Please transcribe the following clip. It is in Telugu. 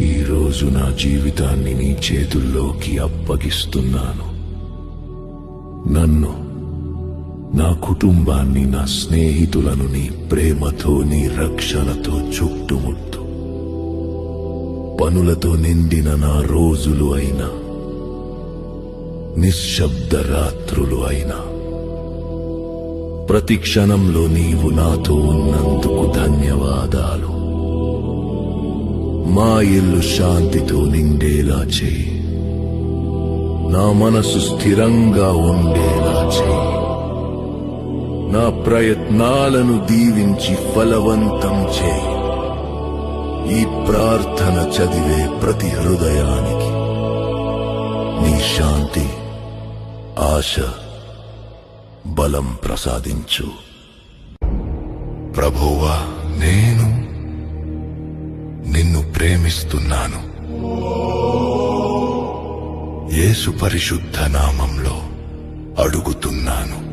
ఈ రోజు నా జీవితాన్ని నీ చేతుల్లోకి అప్పగిస్తున్నాను. నన్ను, నా కుటుంబాన్ని, నా స్నేహితులను నీ ప్రేమతో, నీ రక్షణతో చుట్టుముట్టు. పనులతో నిండిన నా రోజులు అయినా, నిశ్శబ్ద రాత్రులు అయినా, ప్రతి క్షణంలో నీవు నాతో ఉన్నందుకు ధన్యవాదాలు. మా ఇల్లు శాంతితో నిండేలా చేయి. నా మనసు స్థిరంగా ఉండేలా చేయి. నా ప్రయత్నాలను దీవించి ఫలవంతం చేయి. ఈ ప్రార్థన చదివే ప్రతి హృదయానికి నీ శాంతి, ఆశ, బలం ప్రసాదించు. ప్రభువా, నేను నిన్ను ప్రేమిస్తున్నాను. యేసు పరిశుద్ధ నామంలో అడుగుతున్నాను.